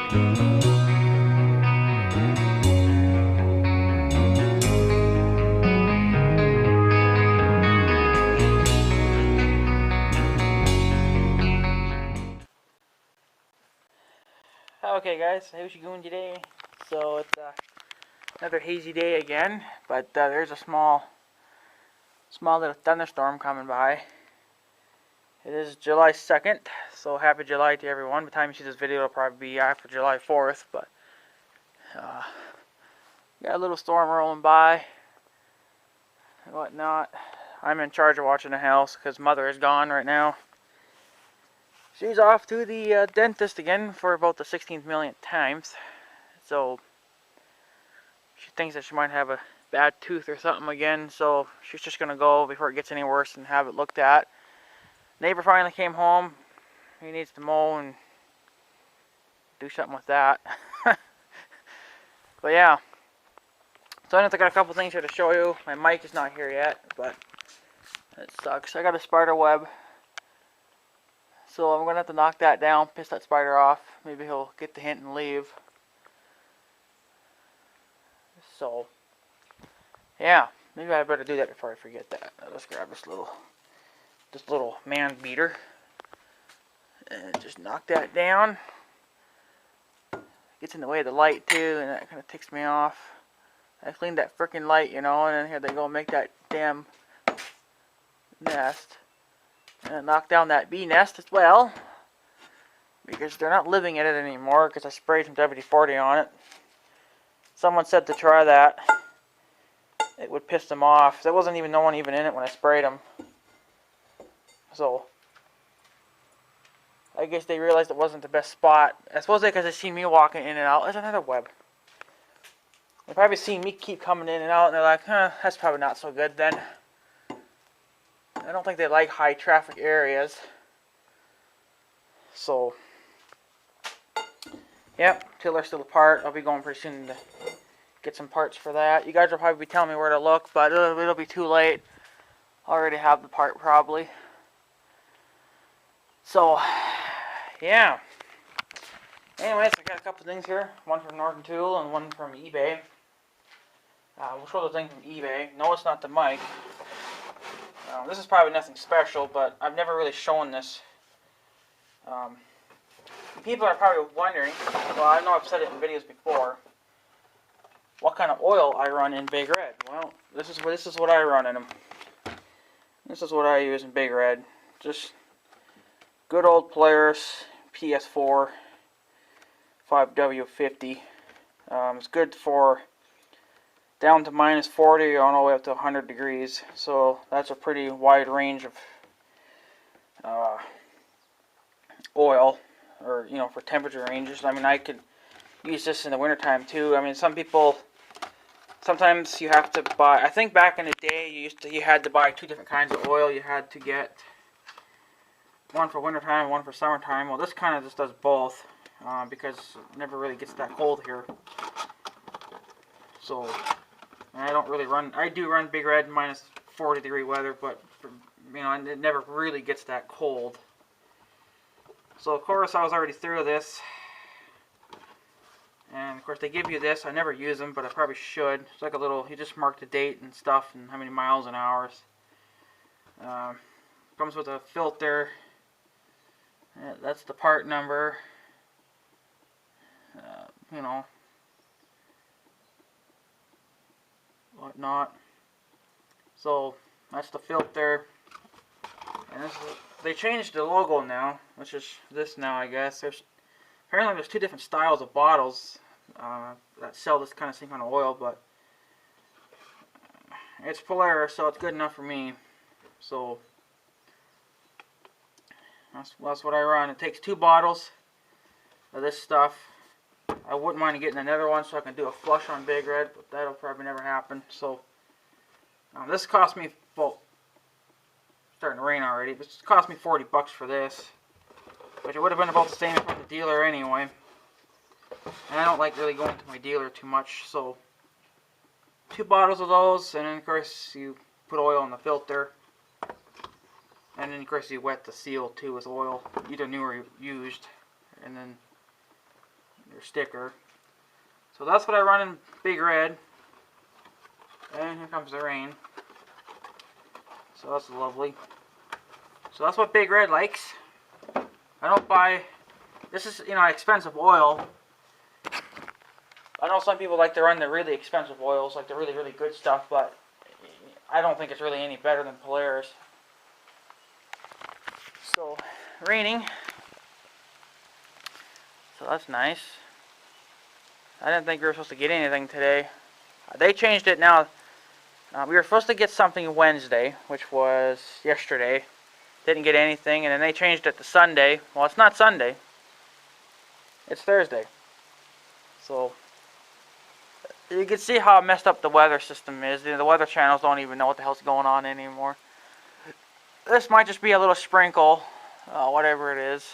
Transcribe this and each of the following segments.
Okay guys, how's you going today? So it's another hazy day again, but there's a small little thunderstorm coming by. It is July 2nd, so happy July to everyone. By the time you see this video, it'll probably be after July 4th, but got a little storm rolling by and whatnot. I'm in charge of watching the house because Mother is gone right now. She's off to the dentist again for about the 16th millionth times. So she thinks that she might have a bad tooth or something again. So she's just going to go before it gets any worse and have it looked at. Neighbor finally came home. He needs to mow and do something with that. But yeah. So I got a couple things here to show you. My mic is not here yet, but it sucks. I got a spider web. So I'm going to have to knock that down, piss that spider off. Maybe he'll get the hint and leave. So, yeah. Maybe I better do that before I forget that. Let's grab this little man beater. And just knock that down. Gets in the way of the light too, and that kind of ticks me off. I cleaned that frickin' light, you know, and then here they go make that damn nest. And knock down that bee nest as well, because they're not living in it anymore because I sprayed some WD-40 on it. Someone said to try that. It would piss them off. There wasn't even no one even in it when I sprayed them. So I guess they realized it wasn't the best spot. I suppose because they see me walking in and out. There's another web. They probably see me keep coming in and out, and they're like, huh, that's probably not so good then. I don't think they like high traffic areas. So, yep, tiller's still apart. I'll be going pretty soon to get some parts for that. You guys will probably be telling me where to look, but it'll be too late. I already have the part probably. So, yeah. Anyways, I got a couple things here. One from Northern Tool and one from eBay. We'll show the thing from eBay. No, it's not the mic. This is probably nothing special, but I've never really shown this. People are probably wondering, well, I know I've said it in videos before, what kind of oil I run in Big Red. Well, this is what I run in them. This is what I use in Big Red. Just good old Polaris PS4 5W50. It's good for down to minus 40 all the way up to 100 degrees. So that's a pretty wide range of oil, or you know, for temperature ranges. I mean, I could use this in the wintertime too. I mean, some people, sometimes you have to buy, I think back in the day you had to buy two different kinds of oil. You had to get one for wintertime and one for summertime. Well, this kind of just does both because it never really gets that cold here. So I don't really run, I do run Big Red in minus 40 degree weather, but you know, it never really gets that cold. So of course I was already through this, and of course they give you this. I never use them, but I probably should. It's like a little, you just mark the date and stuff and how many miles and hours. Comes with a filter. That's the part number. You know, whatnot. So that's the filter, and this is, they changed the logo now, which is this now, I guess. Apparently there's two different styles of bottles that sell this kind of oil, but it's Polaris, so it's good enough for me. So that's what I run. It takes 2 bottles of this stuff. I wouldn't mind getting another one so I can do a flush on Big Red, but that'll probably never happen. So this cost me, well, starting to rain already, but it cost me 40 bucks for this, which it would have been about the same from the dealer anyway. And I don't like really going to my dealer too much, so 2 bottles of those, and then of course you put oil in the filter, and then of course you wet the seal too with oil, either new or used, and then your sticker. So that's what I run in Big Red. And here comes the rain. So that's lovely. So that's what Big Red likes. I don't buy, this is, you know, expensive oil. I know some people like to run the really expensive oils, like the really, really good stuff, but I don't think it's really any better than Polaris. So, raining. So that's nice. I didn't think we were supposed to get anything today. They changed it now. We were supposed to get something Wednesday, which was yesterday. Didn't get anything, and then they changed it to Sunday. Well, it's not Sunday. It's Thursday. So, you can see how messed up the weather system is. The weather channels don't even know what the hell's going on anymore. This might just be a little sprinkle, whatever it is.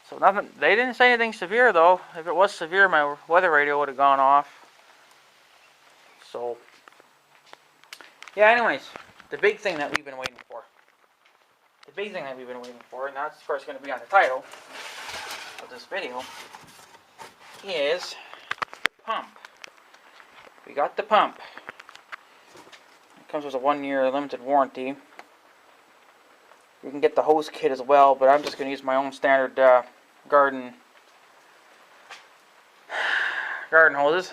So nothing. They didn't say anything severe though. If it was severe, my weather radio would have gone off. So, yeah. Anyways, the big thing that we've been waiting for. The big thing that we've been waiting for, and that's of course going to be on the title of this video, is the pump. We got the pump. It comes with a 1-year limited warranty. You can get the hose kit as well, but I'm just going to use my own standard garden hoses.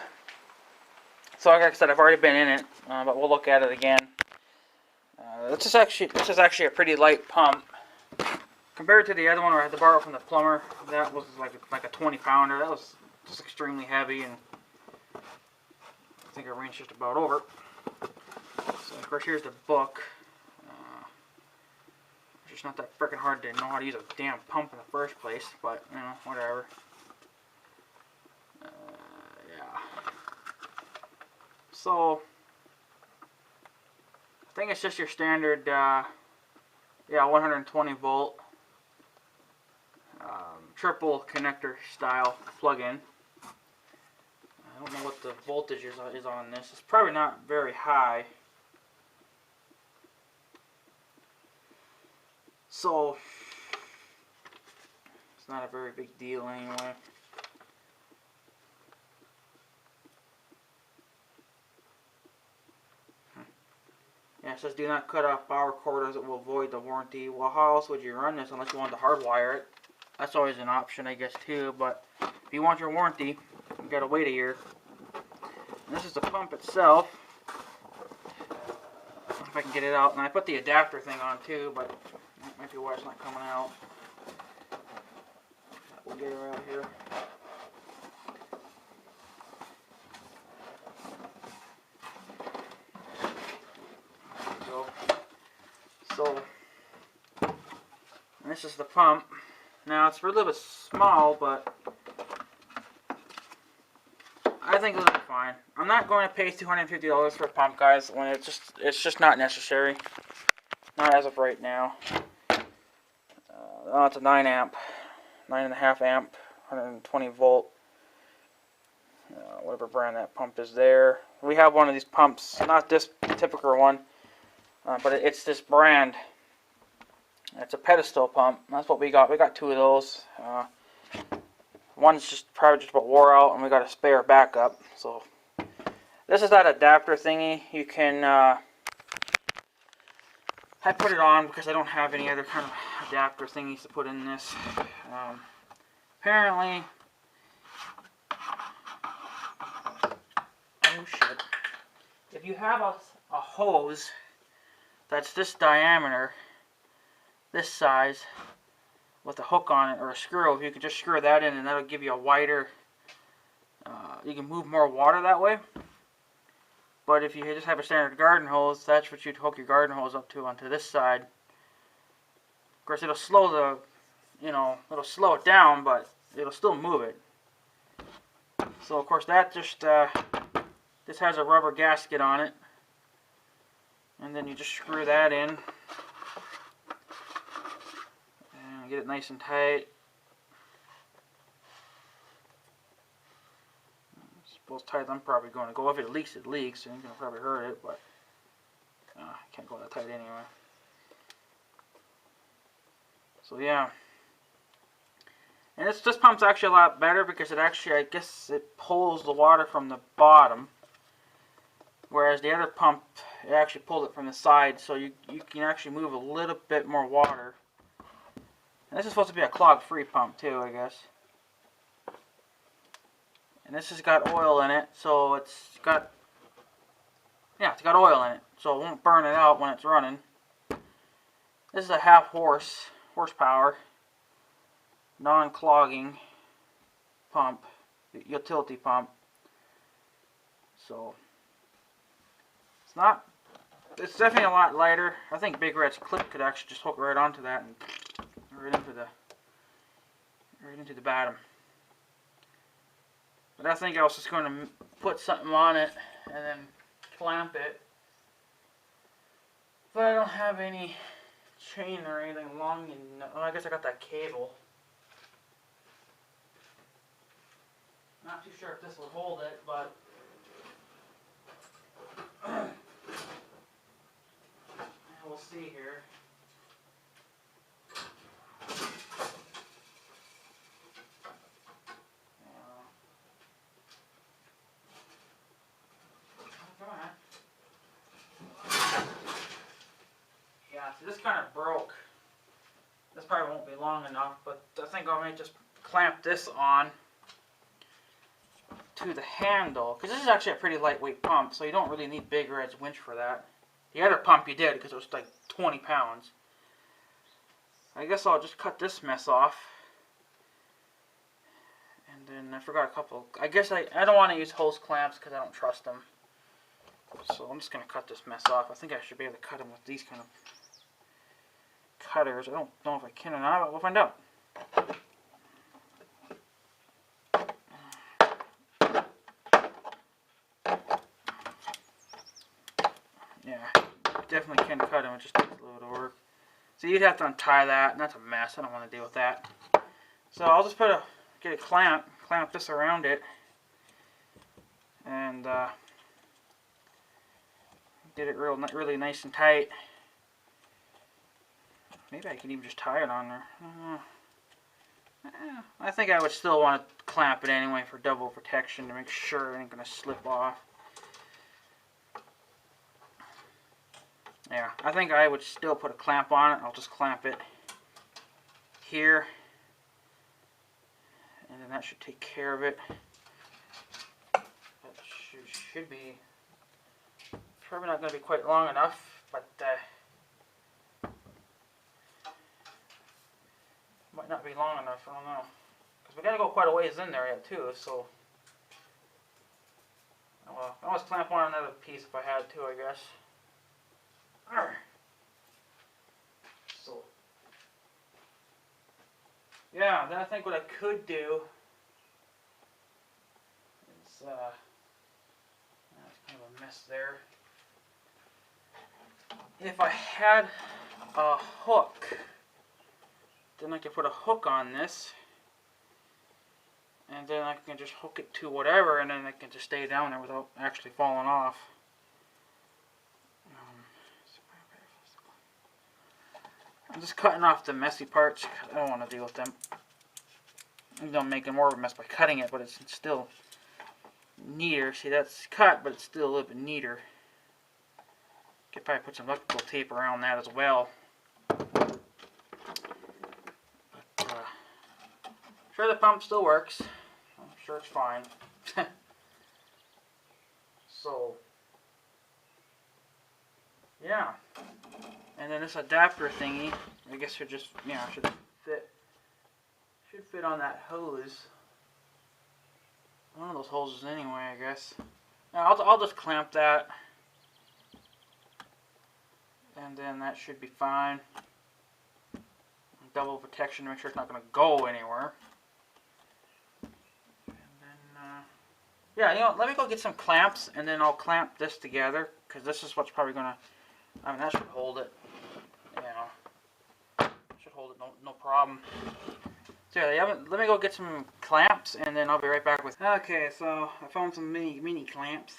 So like I said, I've already been in it, but we'll look at it again. This is actually a pretty light pump compared to the other one where I had to borrow from the plumber. That was like a 20-pounder. That was just extremely heavy, and I think our range's just about over. So of course here's the book. It's not that freaking hard to know how to use a damn pump in the first place, but you know, whatever. Yeah. So I think it's just your standard, 120 volt, triple connector style plug-in. I don't know what the voltage is on this. It's probably not very high. So, it's not a very big deal anyway. Yeah, it says do not cut off power cord as it will void the warranty. Well, how else would you run this unless you wanted to hardwire it? That's always an option, I guess, too. But if you want your warranty, you gotta wait a year. And this is the pump itself. If I can get it out, and I put the adapter thing on too, but that might be why it's not coming out. We'll get her out here. There we go. So, and this is the pump. Now it's a little bit small, but I think it'll be fine. I'm not going to pay $250 for a pump, guys, when it's just not necessary. Not as of right now. It's a 9.5 amp, 120 volt. Whatever brand that pump is there. We have one of these pumps, not this typical one, but it's this brand. It's a pedestal pump. That's what we got. We got 2 of those. One's probably just about wore out, and we got a spare backup. So this is that adapter thingy. You can. I put it on because I don't have any other kind of adapter thingies to put in this. Apparently, oh shit! If you have a hose that's this diameter, this size, with a hook on it or a screw, if you could just screw that in, and that'll give you a wider, you can move more water that way. But if you just have a standard garden hose, that's what you'd hook your garden hose up to onto this side. Of course, it'll slow it'll slow it down, but it'll still move it. So of course that just, this has a rubber gasket on it. And then you just screw that in. And get it nice and tight. As tight as I'm probably going to go. If it leaks, it leaks, and you can probably hurt it, but I can't go that tight anyway. So yeah, And this pump's actually a lot better because it actually, I guess, it pulls the water from the bottom. Whereas the other pump, it actually pulled it from the side, so you can actually move a little bit more water. And this is supposed to be a clog-free pump too, I guess. And this has got oil in it, so it's got oil in it, so it won't burn it out when it's running. This is a horsepower, non-clogging pump, utility pump. So it's definitely a lot lighter. I think Big Red's clip could actually just hook right onto that and right into the bottom. But I think I was just going to put something on it and then clamp it. But I don't have any chain or anything long enough. Well, I guess I got that cable. Not too sure if this will hold it, but we'll see here. Yeah, so this kind of broke. This probably won't be long enough, but I think I might just clamp this on to the handle, because this is actually a pretty lightweight pump, so you don't really need Big Red's winch for that. The other pump you did, because it was like 20 pounds. I guess I'll just cut this mess off. And then I forgot a couple. I guess I don't want to use hose clamps because I don't trust them. So I'm just going to cut this mess off. I think I should be able to cut them with these kind of cutters. I don't know if I can or not, but we'll find out. Yeah, definitely can cut them. It just takes a little bit of work. So you'd have to untie that, and that's a mess. I don't want to deal with that. So I'll just get a clamp this around it, and get it really nice and tight. Maybe I can even just tie it on there. I think I would still want to clamp it anyway for double protection to make sure it ain't going to slip off. Yeah, I think I would still put a clamp on it. I'll just clamp it here, and then that should take care of it. That should be probably not going to be quite long enough, but might not be long enough. I don't know, because we got to go quite a ways in there yet too. So, well, I always clamp on another piece if I had to, I guess. So, yeah, then I think what I could do is, that's kind of a mess there. If I had a hook, then I could put a hook on this, and then I can just hook it to whatever, and then it can just stay down there without actually falling off. I'm just cutting off the messy parts. I don't want to deal with them. I'm going to make more of a mess by cutting it, but it's still neater. See, that's cut, but it's still a little bit neater. Could probably put some electrical tape around that as well. But, I'm sure the pump still works. I'm sure it's fine. So, yeah. And then this adapter thingy, I guess should just, should fit on that hose. One of those hoses anyway, I guess. Now, I'll just clamp that, and then that should be fine. Double protection to make sure it's not going to go anywhere. And then, yeah, let me go get some clamps, and then I'll clamp this together, because this is what's probably going to, that should hold it. Should hold it, no problem. So yeah, let me go get some clamps, and then I'll be right back with. Okay, so I found some mini clamps,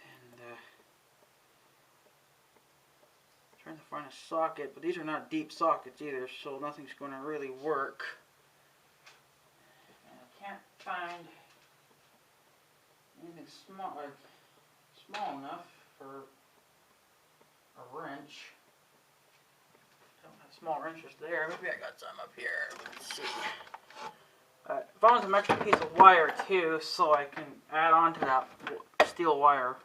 and trying to find a socket, but these are not deep sockets either, so nothing's going to really work. find anything small, like small enough for a wrench. Don't have small wrenches there. Maybe I got some up here. Let's see. I found some extra piece of wire too, so I can add on to that steel wire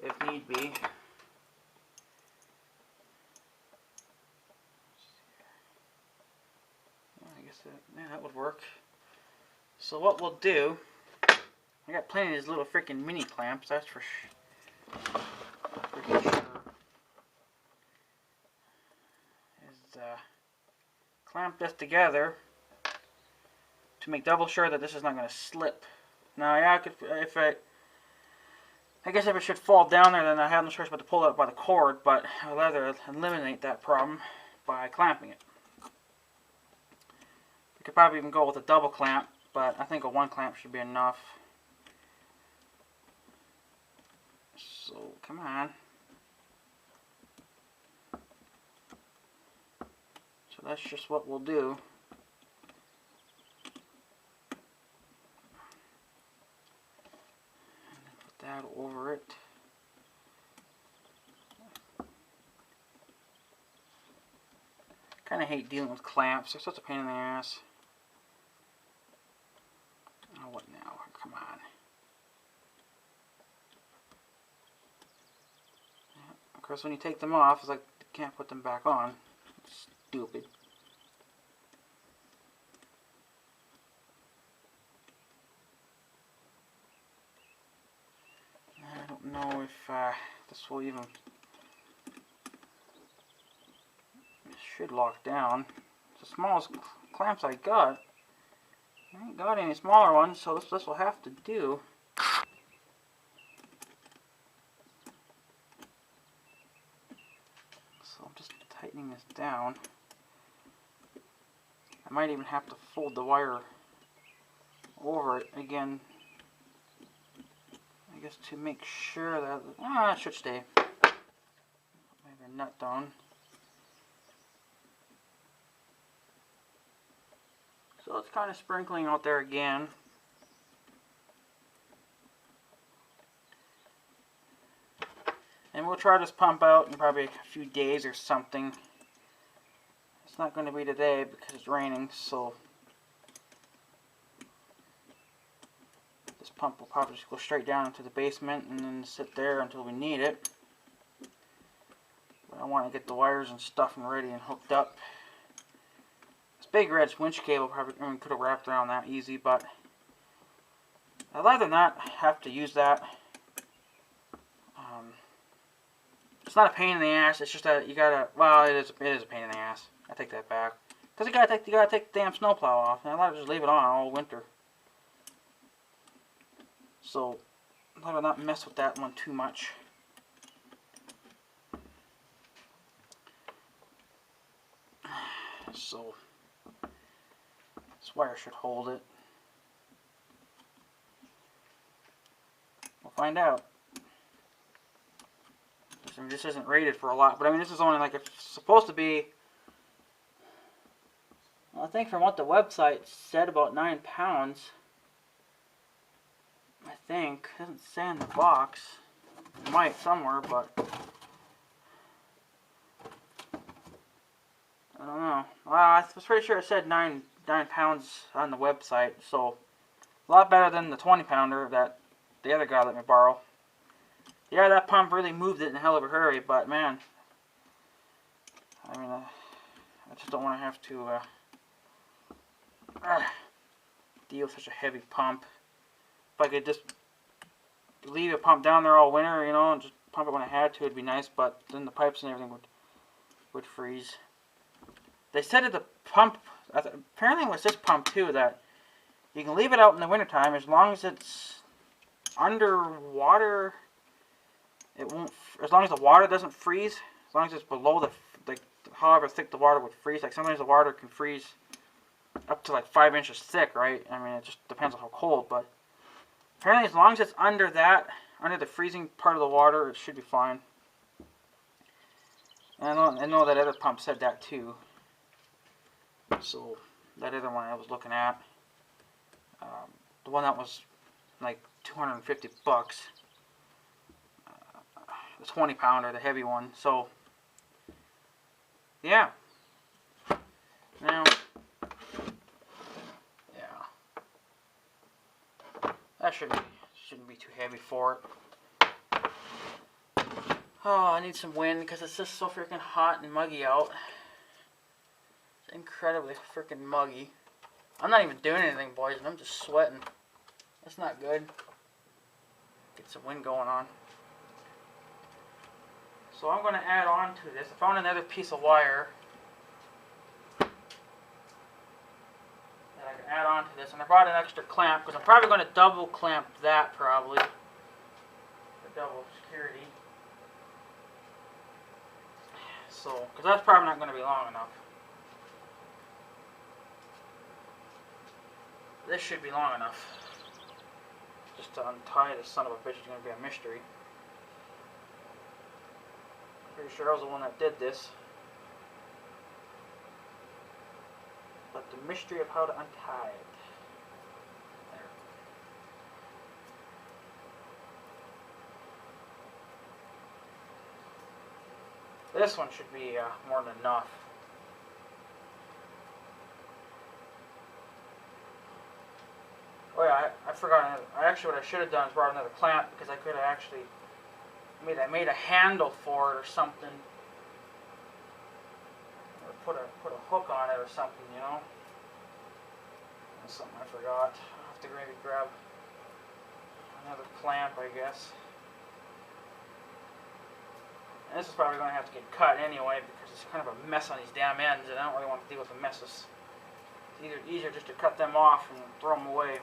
if need be. I guess that would work. So what we'll do, I got plenty of these little freaking mini clamps, that's for sure. Is clamp this together to make double sure that this is not going to slip. Now, yeah, I guess if it should fall down there, then I have no choice but to pull it up by the cord, but I'd rather eliminate that problem by clamping it. You could probably even go with a double clamp, but I think a one clamp should be enough. So, come on. So that's just what we'll do. Put that over it. Kind of hate dealing with clamps. They're such a pain in the ass. Oh, what now? Come on. Of course, when you take them off, it's like you can't put them back on. It's stupid. I don't know if this will even... It should lock down. It's the smallest clamps I got. I ain't got any smaller ones, so this will have to do. So I'm just tightening this down. I might even have to fold the wire over it again, I guess, to make sure that it should stay. Maybe a nut down. So it's kind of sprinkling out there again. And we'll try this pump out in probably a few days or something. It's not going to be today because it's raining, so this pump will probably just go straight down into the basement and then sit there until we need it. But I want to get the wires and stuff ready and hooked up. Big red winch cable probably could have wrapped around that easy, but I'd rather not have to use that. It's not a pain in the ass. It's just that you gotta. Well, it is a pain in the ass. I take that back because you gotta take the damn snowplow off, and I'd rather just leave it on all winter. So I'd rather not mess with that one too much. So. This wire should hold it. We'll find out. I mean, this isn't rated for a lot, but I mean, this is only like it's supposed to be. Well, I think from what the website said, about 9 pounds. I think it doesn't say in the box. It might somewhere, but I don't know. Well, I was pretty sure it said 9 pounds on the website, so a lot better than the 20 pounder that the other guy let me borrow. Yeah, that pump really moved it in a hell of a hurry, but man, I mean, I just don't want to have to deal with such a heavy pump. If I could just leave a pump down there all winter, you know, and just pump it when I had to, it'd be nice, but then the pipes and everything would freeze. They said that the pump, apparently it was this pump too, that you can leave it out in the wintertime as long as it's underwater. It won't, as long as the water doesn't freeze, as long as it's below the however thick the water would freeze. Like sometimes the water can freeze up to like 5 inches thick, right? I mean, it just depends on how cold, but apparently as long as it's under that, under the freezing part of the water, it should be fine. And I know that other pump said that too. So that other one I was looking at, The one that was like 250 bucks. The 20 pounder, the heavy one. So, yeah. Now, yeah. That shouldn't be too heavy for it. Oh, I need some wind because it's just so freaking hot and muggy out. It's incredibly freaking muggy. I'm not even doing anything, boys, and I'm just sweating. That's not good. Get some wind going on. So I'm going to add on to this. I found another piece of wire that I can add on to this, and I brought an extra clamp because I'm probably going to double clamp that probably for double security. So, because that's probably not going to be long enough. This should be long enough. Just to untie this son of a bitch is going to be a mystery. Pretty sure I was the one that did this. But the mystery of how to untie it. There. This one should be more than enough. Oh yeah, I forgot. Actually, what I should have done is brought another clamp because I could have actually made a handle for it or something, or put a hook on it or something, you know. That's something I forgot. I'll have to maybe grab another clamp, I guess. And this is probably going to have to get cut anyway because it's kind of a mess on these damn ends, and I don't really want to deal with the messes. It's easier just to cut them off and throw them away.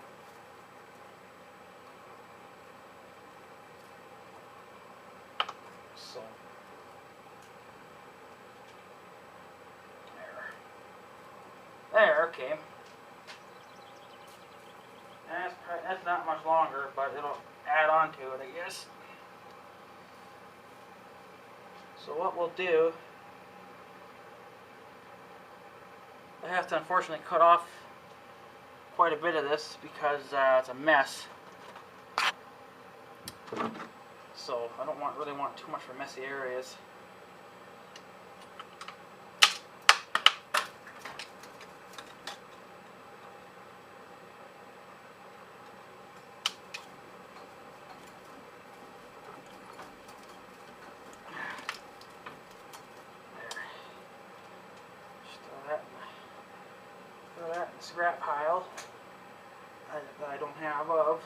So there, okay. And that's not much longer, but it'll add on to it, I guess. So what we'll do, I have to unfortunately cut off quite a bit of this because it's a mess. So I don't really want too much for messy areas. Throw that in the scrap pile that I don't have of.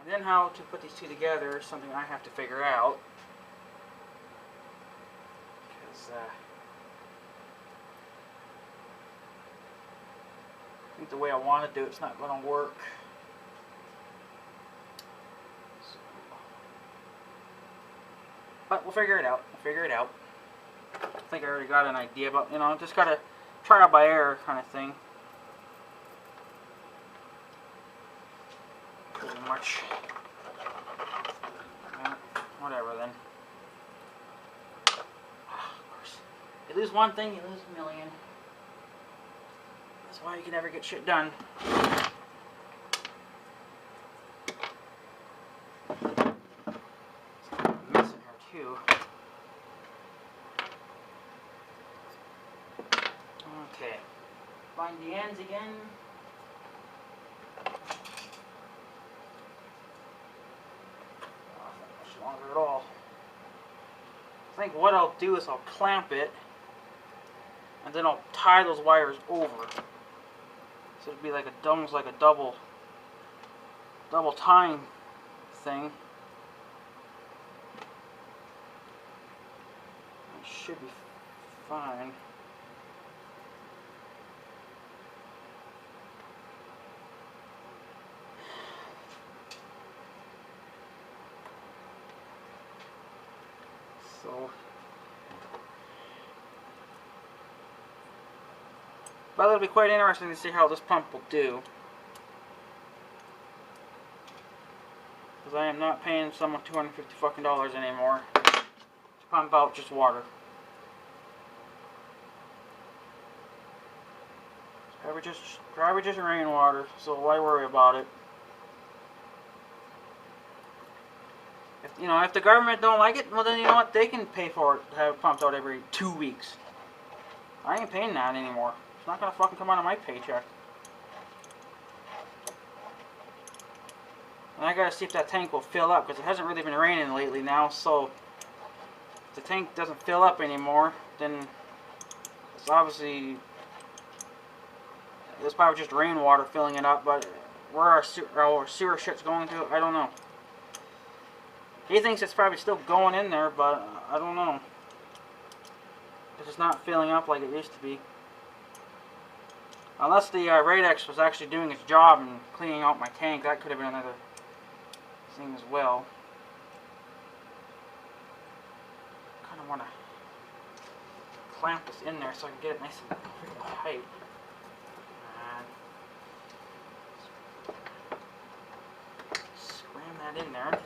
And then how to put these two together is something I have to figure out. Because I think the way I want to do it's not going to work. So, but we'll figure it out. We'll figure it out. I think I already got an idea, but you know, just gotta try out by error kind of thing. Pretty much. Yeah, whatever then. Of course. You lose one thing, you lose a million. That's why you can never get shit done. Mess in here too. Okay. Find the ends again. Longer at all. I think what I'll do is I'll clamp it and then I'll tie those wires over. So it'd be like almost like a double tying thing. It should be fine. So, but it'll be quite interesting to see how this pump will do. Because I am not paying someone $250 anymore to pump out just water. probably just rainwater, so why worry about it? If the government don't like it, well then you know what, they can pay for it to have it pumped out every 2 weeks. I ain't paying that anymore. It's not gonna fucking come out of my paycheck. And I gotta see if that tank will fill up, because it hasn't really been raining lately now, so if the tank doesn't fill up anymore, then it's obviously, it's probably just rainwater filling it up, but where our sewer shit's going to, I don't know. He thinks it's probably still going in there, but I don't know. Because it's not filling up like it used to be. Unless the Radex was actually doing its job and cleaning out my tank, that could have been another thing as well. Kind of want to clamp this in there so I can get it nice and tight. Scram that in there.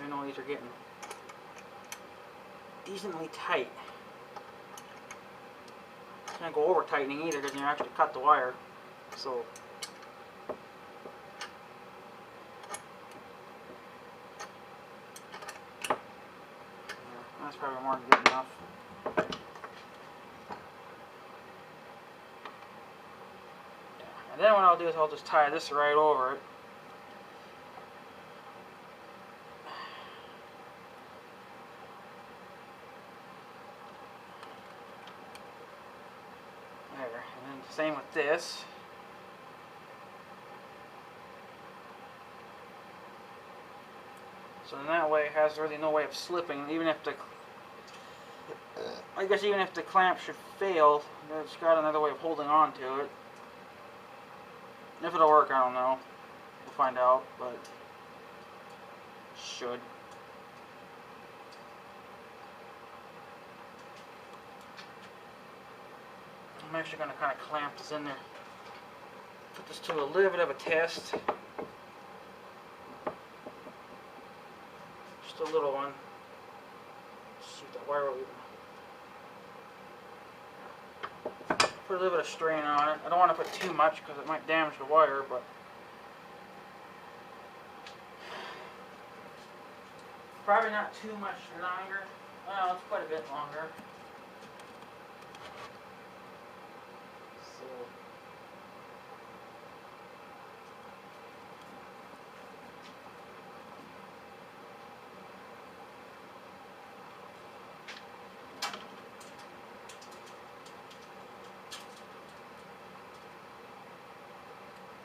I know these are getting decently tight. Can't go over tightening either because you actually cut the wire. So yeah, that's probably more than good enough. Yeah. And then what I'll do is I'll just tie this right over it. And then same with this. So in that way it has really no way of slipping, even if the even if the clamp should fail, it's got another way of holding on to it. If it'll work, I don't know. We'll find out, but should. I'm actually going to kind of clamp this in there. Put this to a little bit of a test. Just a little one. See if the wire will even. Put a little bit of strain on it. I don't want to put too much because it might damage the wire, but probably not too much longer. Well, it's quite a bit longer. So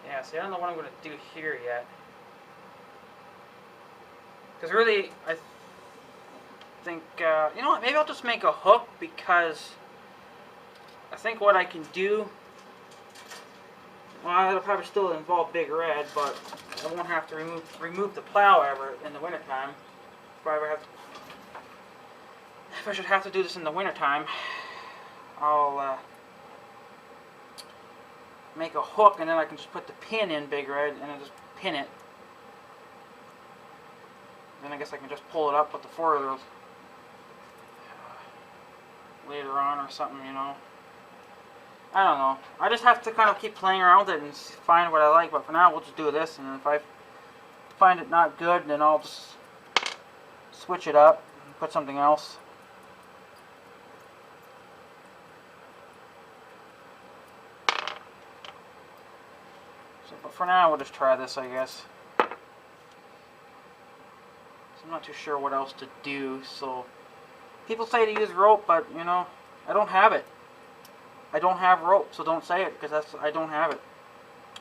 yeah, see, I don't know what I'm going to do here yet. Because really, I think, you know what, maybe I'll just make a hook, because I think what I can do, well, it'll probably still involve Big Red, but I won't have to remove the plow ever in the wintertime. If I should have to do this in the wintertime, I'll make a hook, and then I can just put the pin in Big Red and then just pin it. Then I guess I can just pull it up with the four-wheels later on or something, you know. I don't know. I just have to kind of keep playing around with it and find what I like, but for now we'll just do this, and if I find it not good, then I'll just switch it up and put something else. But for now, we'll just try this, I guess. So I'm not too sure what else to do. So people say to use rope, but you know, I don't have it. I don't have rope, so don't say it, because I don't have it.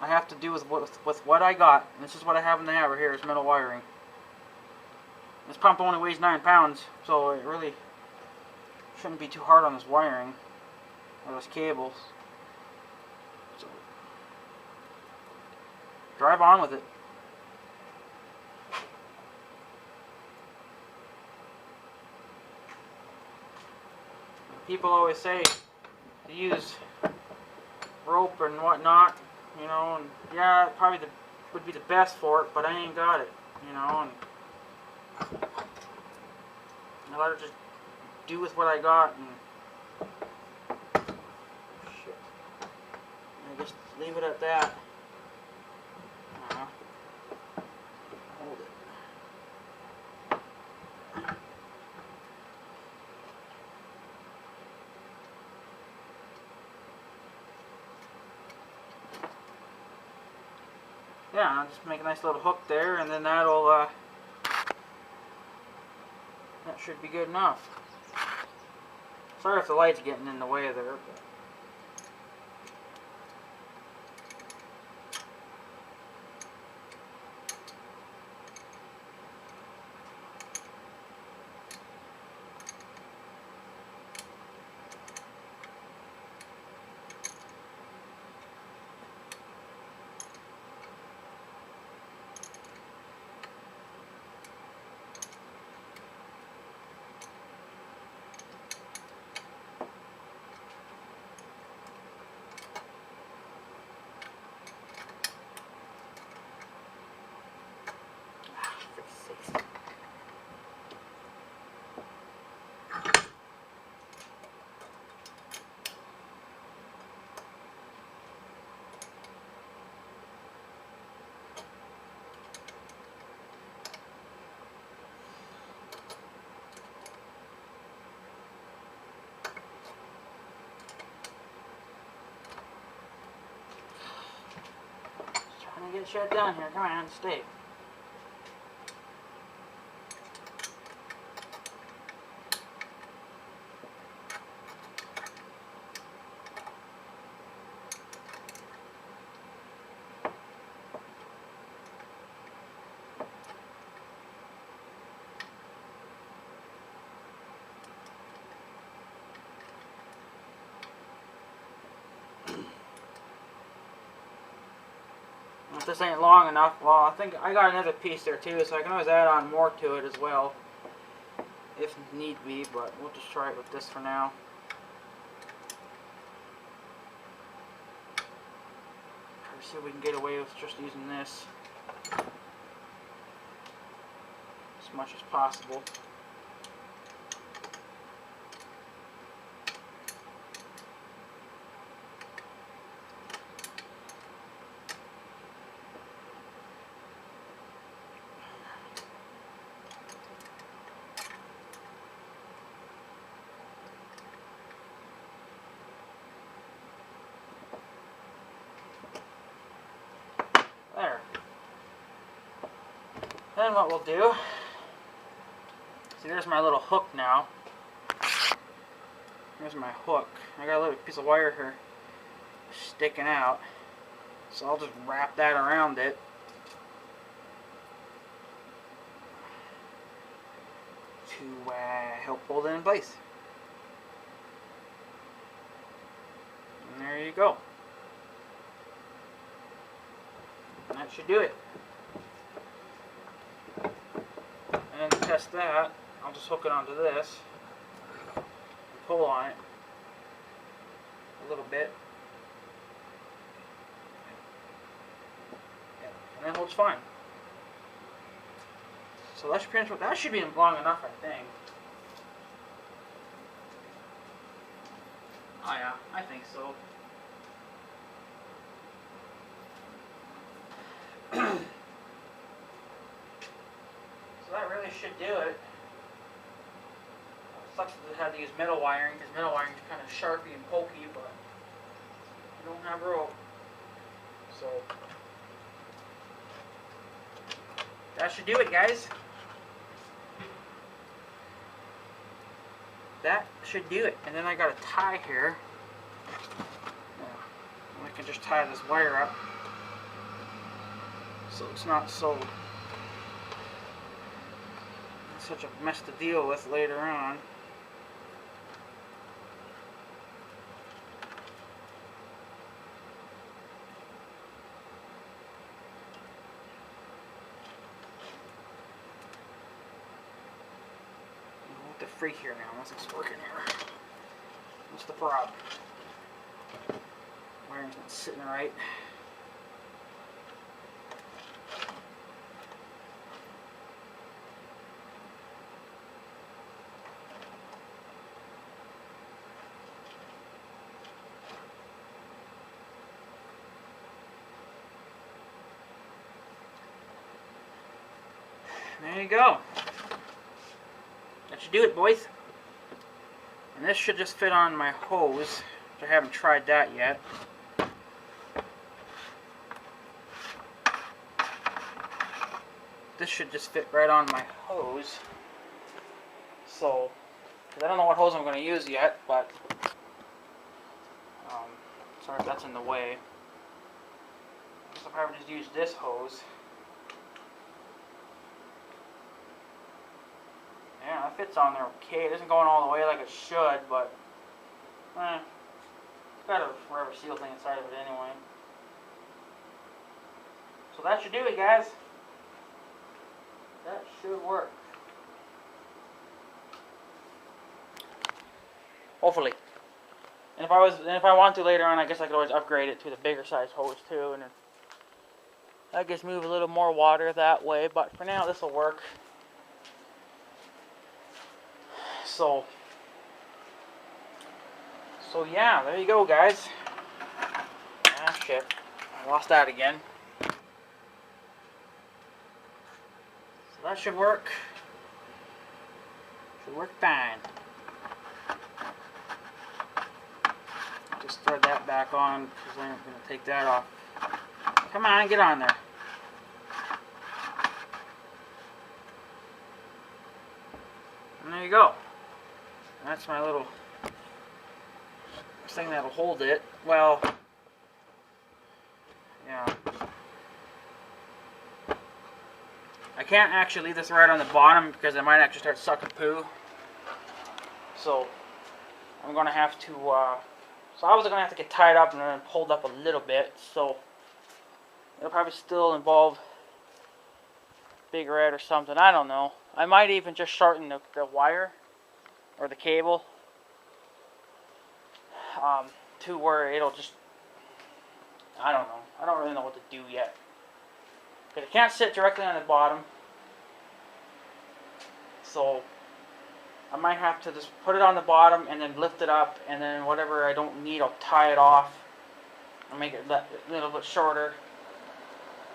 I have to do with what I got. And this is what I have in the hammer here. It's metal wiring. This pump only weighs 9 pounds, so it really shouldn't be too hard on this wiring or those cables. So drive on with it. People always say to use rope and whatnot, you know, and yeah, it probably would be the best for it, but I ain't got it, you know, and I let it just do with what I got, and shit. I just leave it at that. Hold it. Yeah, I'll just make a nice little hook there, and then that'll that should be good enough. Sorry if the light's getting in the way there. But trying to get shut down here. Come on, stay. If this ain't long enough, well, I think I got another piece there too, so I can always add on more to it as well, if need be, but we'll just try it with this for now. Let's see if we can get away with just using this as much as possible. There. Then what we'll do, see, there's my little hook now. There's my hook. I got a little piece of wire here sticking out, so I'll just wrap that around it. To help hold it in place. And there you go. And that should do it. And to test that, I'll just hook it onto this and pull on it a little bit. And that holds fine. So that should be long enough, I think. Oh yeah, I think so. So that really should do it. Sucks that it had to use metal wiring, because metal wiring is kind of sharpy and pokey, but I don't have rope. So that should do it, guys. That should do it. And then I got a tie here. I can just tie this wire up so it's not such a mess to deal with later on. To free here now, unless it's working here. What's the problem? Wiring's not sitting right. you go. That should do it, boys. And this should just fit on my hose, which I haven't tried that yet. This should just fit right on my hose. So, because I don't know what hose I'm going to use yet, but sorry if that's in the way. I guess I'll probably just use this hose. Yeah, that fits on there okay. It isn't going all the way like it should, but it's got a rubber seal thing inside of it anyway. So that should do it, guys. That should work. Hopefully. And if I want to later on, I guess I could always upgrade it to the bigger size hose too, and I guess move a little more water that way. But for now, this will work. So yeah, there you go, guys. Ah, shit. I lost that again. So that should work. Should work fine. Just thread that back on because I'm going to take that off. Come on, get on there. And there you go. That's my little thing that'll hold it. Well, yeah. I can't actually leave this right on the bottom because it might actually start sucking poo. So I'm going to have to, so I was going to have to get tied up and then pulled up a little bit. So it'll probably still involve Big Red or something. I don't know. I might even just shorten the wire or the cable to where it'll just, I don't know. I don't really know what to do yet. Because it can't sit directly on the bottom. So I might have to just put it on the bottom and then lift it up, and then whatever I don't need, I'll tie it off and make it a little bit shorter,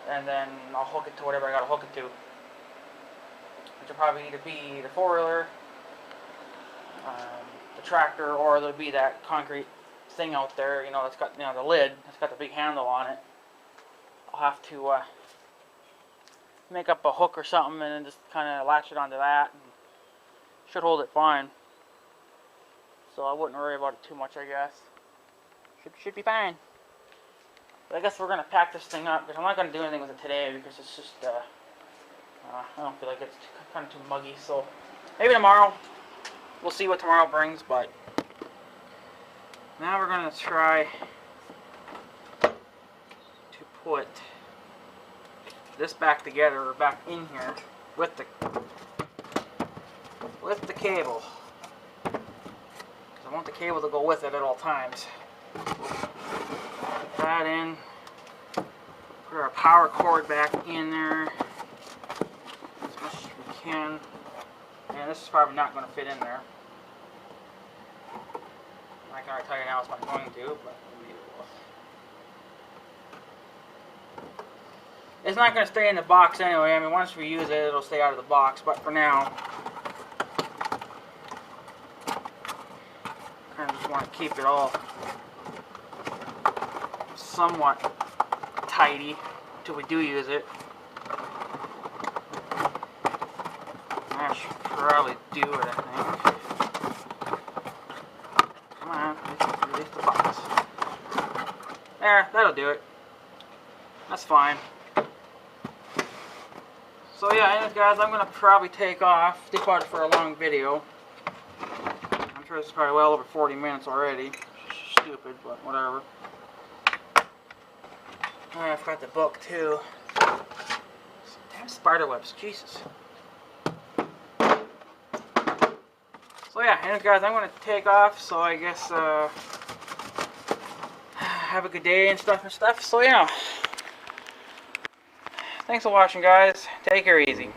and then I'll hook it to whatever I gotta hook it to, which will probably either be the four-wheeler, the tractor, or there'll be that concrete thing out there, you know, that's got, you know, the lid, that's got the big handle on it. I'll have to make up a hook or something and then just kind of latch it onto that. And should hold it fine. So I wouldn't worry about it too much, I guess. Should be fine. But I guess we're going to pack this thing up because I'm not going to do anything with it today because it's just, I don't feel like it's kind of too muggy. So maybe tomorrow. We'll see what tomorrow brings, but now we're going to try to put this back together, or back in here, with the cable. Because I want the cable to go with it at all times. Put that in. Put our power cord back in there as much as we can. And this is probably not going to fit in there. I can already tell you now it's not going to, but maybe it will. It's not going to stay in the box anyway. I mean, once we use it, it'll stay out of the box. But for now, I kind of just want to keep it all somewhat tidy until we do use it. That should probably do it, I think. Come on, release the box. There, that'll do it. That's fine. So yeah, anyways guys, I'm going to probably take off. This part for a long video. I'm sure this is probably well over 40 minutes already. Stupid, but whatever. Oh, I forgot the book too. Damn spider webs, Jesus. So yeah, anyways guys, I'm going to take off. So I guess have a good day and stuff. So yeah. Thanks for watching, guys. Take her easy.